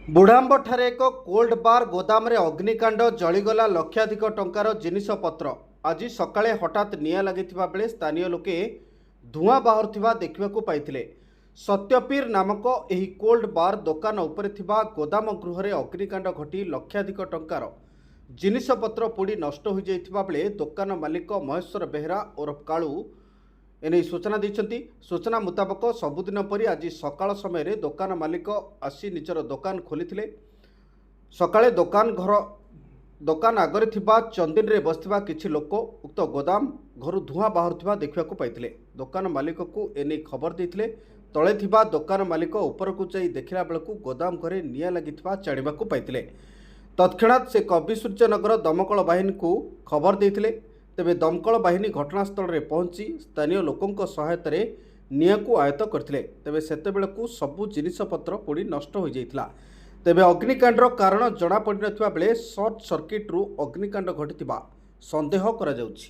ବୁଢ଼ାମ୍ବଠାରେ ଏକ କୋଲ୍ଡ ବାର୍ ଗୋଦାମରେ ଅଗ୍ନିକାଣ୍ଡ ଜଳିଗଲା ଲକ୍ଷାଧିକ ଟଙ୍କାର ଜିନିଷପତ୍ର। ଆଜି ସକାଳେ ହଠାତ୍ ନିଆଁ ଲାଗିଥିବା ବେଳେ ସ୍ଥାନୀୟ ଲୋକେ ଧୂଆଁ ବାହାରୁଥିବା ଦେଖିବାକୁ ପାଇଥିଲେ। ସତ୍ୟପୀର ନାମକ ଏହି କୋଲ୍ଡ ବାର୍ ଦୋକାନ ଉପରେ ଥିବା ଗୋଦାମ ଗୃହରେ ଅଗ୍ନିକାଣ୍ଡ ଘଟି ଲକ୍ଷାଧିକ ଟଙ୍କାର ଜିନିଷପତ୍ର ପୋଡ଼ି ନଷ୍ଟ ହୋଇଯାଇଥିବା ବେଳେ ଦୋକାନ ମାଲିକ ମହେଶ୍ୱର ବେହେରା ଓରଫ କାଳୁ एने सूचना देइछन्ति। सूचना मुताबक सबुदिन परि आज सकाळ समय दोकान मालिक आसी निजर दोकान खोली। सकाळे दोकान आगरे थिबा चंदिन रे बसथिबा किछि लोक उक्त गोदाम घर धुआं बाहरुथिबा देखिबाकू पाइथिले। दोकान मालिक को एने खबर देइथिले। तळे थिबा दोकान मालिक उपरकू जाई देखिला बेलकू गोदाम घरे निआं लागिथिबा जानिबाकू पाइथिले। तत्क्षणात से कविसूर्यनगर दमकल बाहिनी को खबर देइथिले। तेबे दमकल बाहिनी घटनास्थल में पहुंची स्थानीय लोकों सहायतार निआं को आयत्त करथिले। तेबे सेतेबेलकू सबु जिनिसपत्र पोड़ी नष्ट हो जाइथिला। तेबे अग्निकांडर कारण जଣା पड़ि नथिबा बेले सर्ट सर्किट रु अग्निकांड घटिथिबा संदेह करा जाउछि।